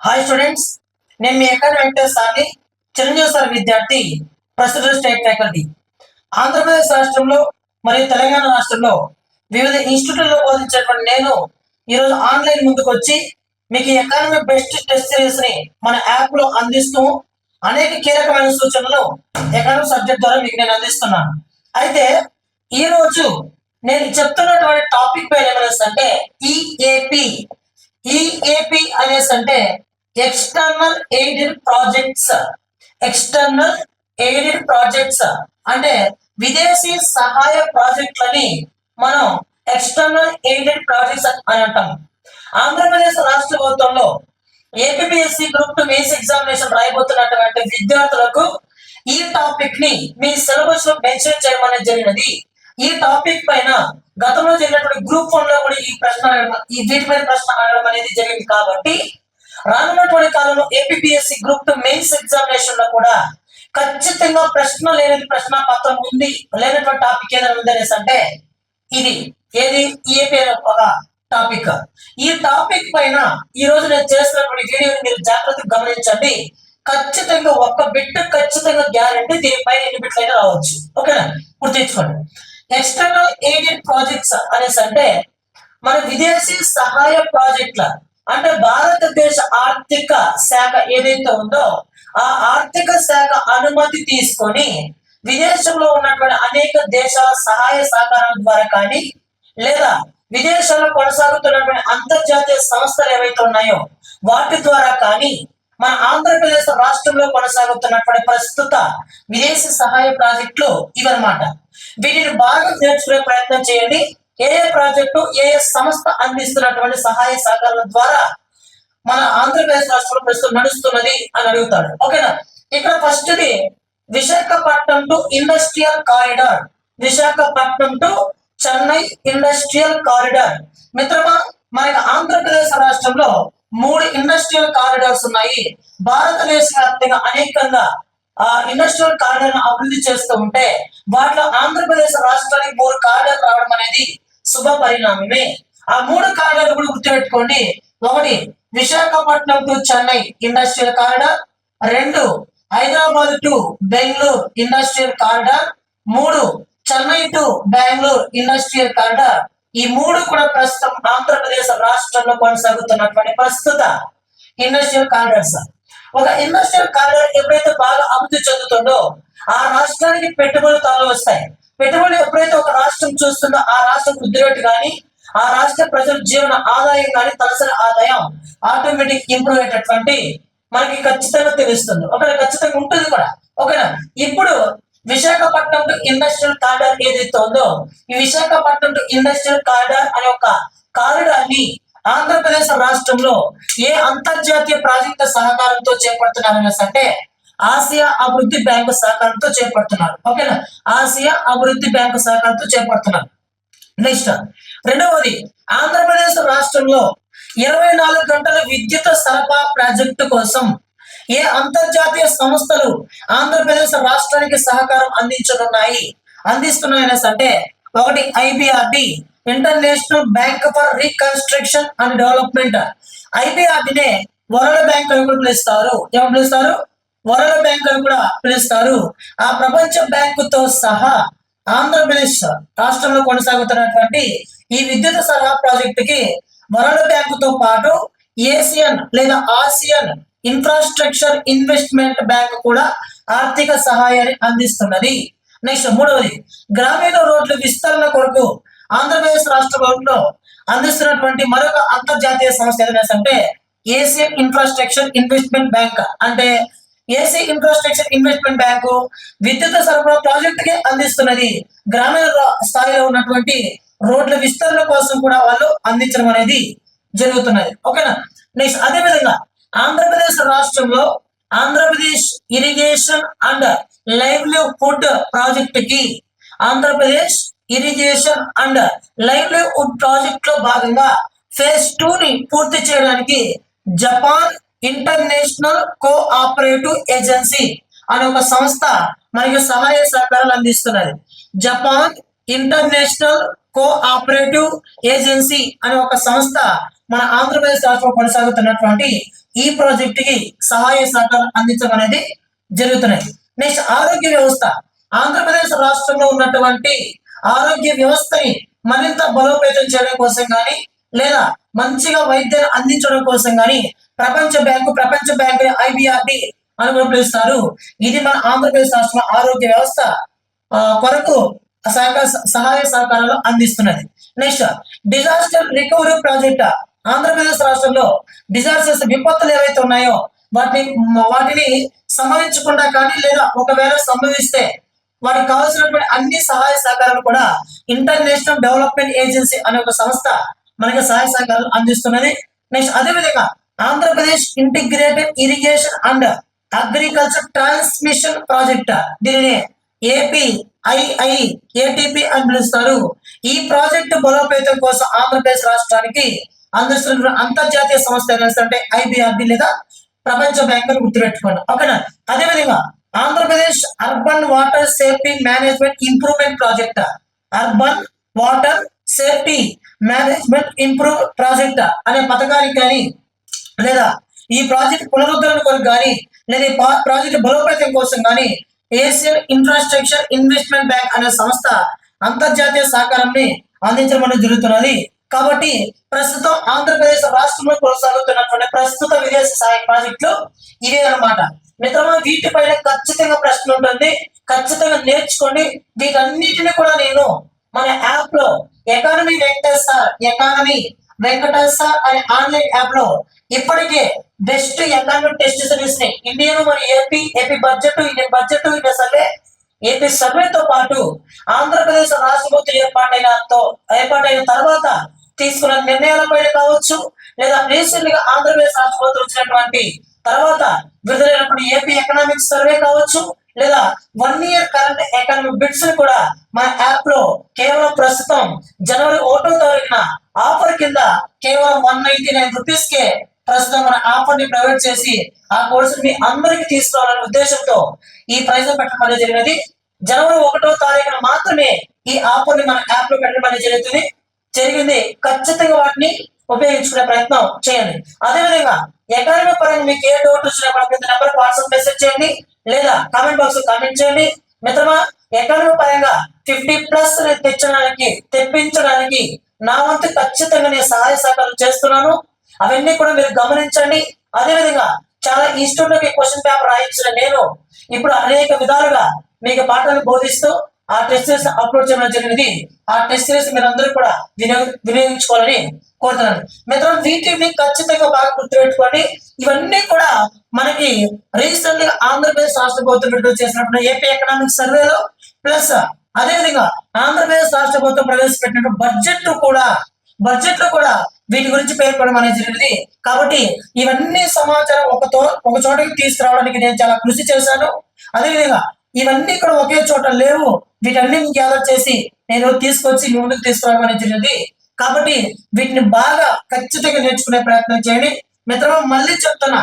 Hi students, నేను మీ ఎక్కడ వెంకటేశ్వరని Chiranjeevi sir విద్యార్థి, ప్రస్తుత స్టేట్ ఫ్యాకల్టీ. ఆంధ్రప్రదేశ్ రాష్ట్రంలో మరియు తెలంగాణ రాష్ట్రంలో వివిధ ఇన్స్టిట్యూట్లలో బోధించేటువంటి నేను ఈరోజు ఆన్లైన్ ముందుకు వచ్చి మీకు ఎకానమీ బెస్ట్ టెస్ట్ సిరీస్ ని మన యాప్ లో అందిస్తూ అనేక కీలకమైన సూచనలు ఎకానమీ సబ్జెక్ట్ ద్వారా మీకు నేను అందిస్తున్నాను. అయితే ఈ రోజు నేను చెప్తున్నటువంటి టాపిక్ పేరు ఏమనేసి ఈఏపి. ఈఏపి అనేసి అంటే external aided projects. External aided projects అంటే విదేశీ సహాయ ప్రాజెక్టులని మనం ఎక్స్టర్నల్ ఎయిడెడ్ ప్రాజెక్ట్స్ అని అంటాం. ఆంధ్రప్రదేశ్ రాష్ట్ర ప్రభుత్వంలో ఏపీఎస్సి గ్రూప్ 2 మెయిన్స్ ఎగ్జామినేషన్ రాయబోతున్నటువంటి విద్యార్థులకు ఈ టాపిక్ ని మీ సిలబస్ లో మెన్షన్ చేయమని జరిగినది. ఈ టాపిక్ పైన గతంలో జరిగినటువంటి గ్రూప్ 1 లో కూడా వీటిపైన ప్రశ్న అడగడం అనేది జరిగింది. కాబట్టి రానున్నటువంటి కాలంలో ఏపీఎస్సి గ్రూప్ 2 మెయిన్స్ ఎగ్జామినేషన్ లో కూడా ఖచ్చితంగా ప్రశ్న లేని ప్రశ్న పత్రం ఉంది, లేనటువంటి టాపిక్ ఏదైనా ఉందనేసి అంటే ఇది ఏది ఈఏపీ ఒక టాపిక్. ఈ టాపిక్ పైన ఈ రోజు నేను చేస్తున్నటువంటి వీడియోని మీరు జాగ్రత్తగా గమనించండి. ఖచ్చితంగా ఒక్క బిట్ ఖచ్చితంగా గ్యారంటీ, దీనిపైన ఎన్ని బిట్లు అయినా రావచ్చు. ఓకేనా, గుర్తించుకోండి. ఎక్స్టర్నల్ ఎయిడెడ్ ప్రాజెక్ట్స్ అనేసి అంటే మన విదేశీ సహాయ ప్రాజెక్టుల అంటే భారతదేశ ఆర్థిక శాఖ ఏదైతే ఉందో ఆ ఆర్థిక శాఖ అనుమతి తీసుకొని విదేశంలో ఉన్నటువంటి అనేక దేశాల సహాయ సహకారం ద్వారా కానీ లేదా విదేశాల్లో కొనసాగుతున్నటువంటి అంతర్జాతీయ సంస్థలు ఏవైతే ఉన్నాయో వాటి ద్వారా కానీ మన ఆంధ్రప్రదేశ్ రాష్ట్రంలో కొనసాగుతున్నటువంటి ప్రస్తుత విదేశీ సహాయ ప్రాజెక్టులు ఇవన్నమాట. వీటిని బాగా నేర్చుకునే ప్రయత్నం చేయండి. ఏ ప్రాజెక్టు ఏ సంస్థ అందిస్తున్నటువంటి సహాయ సహకారాల ద్వారా మన ఆంధ్రప్రదేశ్ రాష్ట్రంలో ప్రస్తుతం నడుస్తున్నది అని అడుగుతాడు. ఓకేనా, ఇక్కడ ఫస్ట్ది Visakhapatnam to industrial corridor. Visakhapatnam to Chennai industrial corridor. మిత్రమా, మనకి ఆంధ్రప్రదేశ్ రాష్ట్రంలో 3 ఇండస్ట్రియల్ కారిడార్స్ ఉన్నాయి. భారతదేశ వ్యాప్తంగా అనేకంగా ఇండస్ట్రియల్ కారిడార్ అభివృద్ధి చేస్తూ ఉంటే వాటిలో ఆంధ్రప్రదేశ్ రాష్ట్రానికి 3 కారిడార్ రావడం అనేది శుభ పరిణామమే. ఆ 3 కారిడార్లు కూడా గుర్తుపెట్టుకోండి. ఒకటి Visakhapatnam to Chennai industrial corridor, 2 Hyderabad to Bengaluru industrial corridor, 3 Chennai to Bengaluru industrial corridor. ఈ 3 కూడా ప్రస్తుతం ఆంధ్రప్రదేశ్ రాష్ట్రంలో కొనసాగుతున్నటువంటి ప్రస్తుత ఇండస్ట్రియల్ కారిడార్స్. ఒక ఇండస్ట్రియల్ కారిడార్ ఎప్పుడైతే బాగా అభివృద్ధి చెందుతుందో ఆ రాష్ట్రానికి పెట్టుబడులు తాను వస్తాయి. పెట్టుబడులు ఎప్పుడైతే ఒక రాష్ట్రం చూస్తుందో ఆ రాష్ట్రం వృద్ధి రేటు కానీ ఆ రాష్ట్ర ప్రజల జీవన ఆదాయం కానీ తలసరి ఆదాయం ఆటోమేటిక్ ఇంప్రూవ్ అయ్యేటటువంటి మనకి ఖచ్చితంగా తెలుస్తుంది. ఒకవేళ ఖచ్చితంగా ఉంటుంది కూడా. ఓకేనా, ఇప్పుడు విశాఖపట్నం టు ఇండస్ట్రియల్ కారిడార్ ఏదైతే ఉందో ఈ విశాఖపట్నం టు ఇండస్ట్రియల్ కారిడార్ అనే ఒక కారిడార్ ని ఆంధ్రప్రదేశ్ రాష్ట్రంలో ఏ అంతర్జాతీయ ప్రాజెక్టు సహకారంతో చేపడుతున్నారు అంటే ఆసియా అభివృద్ధి బ్యాంకు సహకారంతో చేపడుతున్నారు. ఓకేనా, ఆసియా అభివృద్ధి బ్యాంకు సహకారంతో చేపడుతున్నారు. నెక్స్ట్ రెండవది, ఆంధ్రప్రదేశ్ రాష్ట్రంలో 24 గంటల విద్యుత్ సరఫరా ప్రాజెక్టు కోసం ఏ అంతర్జాతీయ సంస్థలు ఆంధ్రప్రదేశ్ రాష్ట్రానికి సహకారం అందిస్తున్నాయని అంటే ఒకటి IBRD, international bank for reconstruction and development. ఐబిఆర్డినే వరల్డ్ బ్యాంక్ అని కూడా పిలుస్తారు. ఏమని పిలుస్తారు? వరల్డ్ బ్యాంక్ అని కూడా పిలుస్తారు. ఆ ప్రపంచ బ్యాంకుతో సహా ఆంధ్రప్రదేశ్ రాష్ట్రంలో కొనసాగుతున్నటువంటి ఈ విద్యుత్ సరఫరా ప్రాజెక్టుకి వరల్డ్ బ్యాంకుతో పాటు ఏసియన్ లేదా ఆసియన్ ఇన్ఫ్రాస్ట్రక్చర్ ఇన్వెస్ట్మెంట్ బ్యాంక్ కూడా ఆర్థిక సహాయాన్ని అందిస్తున్నది. నెక్స్ట్ మూడవది, గ్రామీణ రోడ్ల విస్తరణ కొరకు ఆంధ్రప్రదేశ్ రాష్ట్ర ప్రభుత్వంలో అందిస్తున్నటువంటి మరొక అంతర్జాతీయ సంస్థ ఏదైనా అంటే ఏసియన్ ఇన్ఫ్రాస్ట్రక్చర్ ఇన్వెస్ట్మెంట్ బ్యాంక్. అంటే ఏసీ ఇన్ఫ్రాస్ట్రక్చర్ ఇన్వెస్ట్మెంట్ బ్యాంకు విద్యుత్ సరఫరా ప్రాజెక్టుకి అందిస్తున్నది. గ్రామీణ స్థాయిలో ఉన్నటువంటి రోడ్ల విస్తరణ కోసం కూడా వాళ్ళు అందించడం అనేది జరుగుతున్నది. ఓకేనా, నెక్స్ట్ అదే విధంగా ఆంధ్రప్రదేశ్ రాష్ట్రంలో Andhra Pradesh irrigation and livelihood project కి Andhra Pradesh irrigation and livelihood project లో భాగంగా ఫేజ్ 2 ని పూర్తి చేయడానికి జపాన్ ఇంటర్నేషనల్ కోఆపరేటివ్ ఏజెన్సీ అనే ఒక సంస్థ మనకి సహాయ సహకారాలు అందిస్తున్నది. జపాన్ ఇంటర్నేషనల్ కోఆపరేటివ్ ఏజెన్సీ అనే ఒక సంస్థ మన ఆంధ్రప్రదేశ్ రాష్ట్రంలో కొనసాగుతున్నటువంటి ఈ ప్రాజెక్ట్ కి సహాయ సహకారం అందించడం అనేది జరుగుతున్నాయి. నెక్స్ట్ ఆరోగ్య వ్యవస్థ. ఆంధ్రప్రదేశ్ రాష్ట్రంలో ఉన్నటువంటి ఆరోగ్య వ్యవస్థని మరింత బలోపేతం చేయడం కోసం కానీ లేదా మంచిగా వైద్యాన్ని అందించడం కోసం కానీ ప్రపంచ బ్యాంకు IBRD అని కూడా పిలుస్తారు. ఇది మన ఆంధ్రప్రదేశ్ రాష్ట్ర ఆరోగ్య వ్యవస్థ కొరకు సహాయ సహకారాలు అందిస్తున్నది. Next disaster recovery project. Andhra Pradesh రాష్ట్రంలో డిజాస్టర్స్ విపత్తులు ఏవైతే ఉన్నాయో వాటిని సంభవించకుండా కానీ లేదా ఒకవేళ సంభవిస్తే వాటికి కావాల్సినటువంటి అన్ని సహాయ సహకారాలు కూడా ఇంటర్నేషనల్ డెవలప్మెంట్ ఏజెన్సీ అనే ఒక సంస్థ మనకి సహాయ సహకారాలు అందిస్తున్నది. నెక్స్ట్ అదేవిధంగా Andhra Pradesh integrated irrigation and agriculture transmission project, దీనిని APIIATP అని పిలుస్తారు. ఈ ప్రాజెక్టు బలోపేతం కోసం ఆంధ్రప్రదేశ్ రాష్ట్రానికి అందిస్తున్న అంతర్జాతీయ సంస్థ అంటే IBRD లేదా ప్రపంచ బ్యాంక్ అని గుర్తుపెట్టుకోండి. ఓకేనా. అదేవిధంగా Andhra Pradesh urban water safety management improvement project, urban water safety management improve project అనే పథకానికి కానీ లేదా ఈ ప్రాజెక్ట్ పునరుద్ధరణ కొరకు కానీ లేదా ఈ ప్రాజెక్ట్ బలోపేతం కోసం కానీ ఏషియన్ ఇన్ఫ్రాస్ట్రక్చర్ ఇన్వెస్ట్మెంట్ బ్యాంక్ అనే సంస్థ అంతర్జాతీయ సహకారాన్ని అందించడం జరుగుతున్నది. కాబట్టి ప్రస్తుతం ఆంధ్రప్రదేశ్ రాష్ట్రంలో కొనసాగుతున్నటువంటి ప్రస్తుత విదేశీ సహాయ ప్రాజెక్టులు ఇవే అన్నమాట. మిత్రమా, వీటిపైన ఖచ్చితంగా ప్రశ్న ఉంటుంది, ఖచ్చితంగా నేర్చుకోండి. వీటన్నిటిని కూడా నేను మన యాప్ లో ఎకానమీ వెంకటేశ్వర్ అనే ఆన్లైన్ యాప్ లో ఇప్పటికే బెస్ట్ ఎకానమిక్ టెస్ట్ సిరీస్ ని ఇండియన్ మరియు AP budget, Indian budget, Indian survey, AP సర్వేతో పాటు ఆంధ్రప్రదేశ్ రాష్ట్ర ప్రభుత్వం ఏర్పాటైన తర్వాత తీసుకున్న నిర్ణయాలపైన కావచ్చు లేదా రీసెంట్ గా ఆంధ్రప్రదేశ్ రాష్ట్ర ప్రభుత్వం వచ్చినటువంటి తర్వాత విడుదలైనటువంటి ఏపీ ఎకనామిక్ సర్వే కావచ్చు లేదా 1 year కరెంట్ ఎకనామిక్ బిట్స్ కూడా మన యాప్ లో కేవలం ప్రస్తుతం జనవరి 1వ తారీఖున ఆఫర్ కింద కేవలం 199 రూపీస్ కే ప్రస్తుతం మన ఆఫర్ ని ప్రొవైడ్ చేసి ఆ కోర్సు మీ అందరికి తీసుకోవాలనే ఉద్దేశంతో ఈ ప్రైజ్ పెట్టడం అనేది జరిగినది. జనవరి 1వ తారీఖున మాత్రమే ఈ ఆఫర్ ని మన యాప్ లో పెట్టడం అనేది జరిగింది. ఖచ్చితంగా వాటిని ఉపయోగించుకునే ప్రయత్నం చేయండి. అదేవిధంగా ఎకానమీ పరంగా మీకు ఏ డౌట్ వచ్చినప్పుడు నెంబర్ వాట్సాప్ మెసేజ్ చేయండి లేదా కామెంట్ బాక్స్ లో కామెంట్ చేయండి. మిత్రమా, ఎకానమీ పరంగా 50+ తెప్పించడానికి నా వంతు ఖచ్చితంగా నేను సహాయ సహకారం చేస్తున్నాను. అవన్నీ కూడా మీరు గమనించండి. అదేవిధంగా చాలా ఇన్స్టిట్యూట్ క్వశ్చన్ పేపర్ రాయించిన నేను ఇప్పుడు అనేక విధాలుగా మీకు పాఠాలు బోధిస్తూ ఆ టెస్ట్ సిరీస్ అప్లోడ్ చేయడం జరిగింది. ఆ టెస్ట్ సిరీస్ మీరు అందరూ కూడా వినియోగించుకోవాలని కోరుతున్నాను. మిత్రులు, వీటిని ఖచ్చితంగా బాగా గుర్తుపెట్టుకోండి. ఇవన్నీ కూడా మనకి రీసెంట్ గా ఆంధ్రప్రదేశ్ రాష్ట్ర ప్రభుత్వం విడుదల చేసినప్పుడు ఏపీ ఎకనామిక్ సర్వేలో ప్లస్ అదేవిధంగా ఆంధ్రప్రదేశ్ రాష్ట్ర ప్రభుత్వం ప్రవేశపెట్టిన బడ్జెట్ లో కూడా వీటి గురించి పేర్కొనడం అనేది జరిగింది. కాబట్టి ఇవన్నీ సమాచారం ఒక చోటకి తీసుకురావడానికి నేను చాలా కృషి చేశాను. అదేవిధంగా ఇవన్నీ కూడా ఒకే చోట లేవు, వీటన్ని గ్యాదర్ చేసి నేను తీసుకొచ్చి ముందుకు తీసుకురావడం అనేది జరిగింది. కాబట్టి వీటిని బాగా ఖచ్చితంగా నేర్చుకునే ప్రయత్నం చేయండి. మిత్రులు, మళ్ళీ చెప్తున్నా,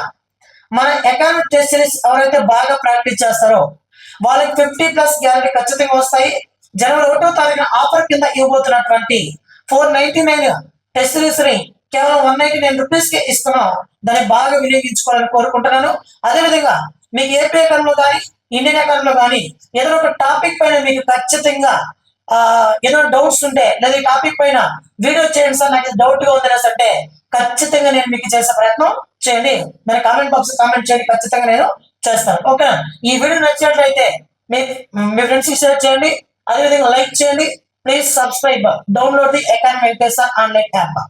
మన ఎకానమిక్ టెస్ట్ సిరీస్ ఎవరైతే బాగా ప్రాక్టీస్ చేస్తారో వాళ్ళకి 50+ గ్యారెంటీ ఖచ్చితంగా వస్తాయి. జనవరి 1వ తారీఖున ఆఫర్ కింద ఇవ్వబోతున్నటువంటి 499 టెస్ట్ సిరీస్ ని కేవలం 199 రూపీస్ కి ఇస్తున్నాం. దాన్ని బాగా వినియోగించుకోవాలని కోరుకుంటున్నాను. అదేవిధంగా మీకు ఏపీ ఎకానమీలో కానీ ఇండియన్ ఎకానమీలో కానీ ఏదైనా ఒక టాపిక్ పైన మీకు ఖచ్చితంగా ఏదైనా డౌట్స్ ఉంటే లేదా ఈ టాపిక్ పైన వీడియో చేయండి సార్, నాకు డౌట్ గా ఉందనేసి అంటే ఖచ్చితంగా నేను మీకు చేసే ప్రయత్నం చేయండి. మరి కామెంట్ బాక్స్ కామెంట్ చేయండి, ఖచ్చితంగా నేను చేస్తాను. ఓకేనా. ఈ వీడియో నచ్చినట్లయితే మీ ఫ్రెండ్స్ కి షేర్ చేయండి. అదేవిధంగా లైక్ చేయండి. Please subscribe, download the economy Venkateshwar online app.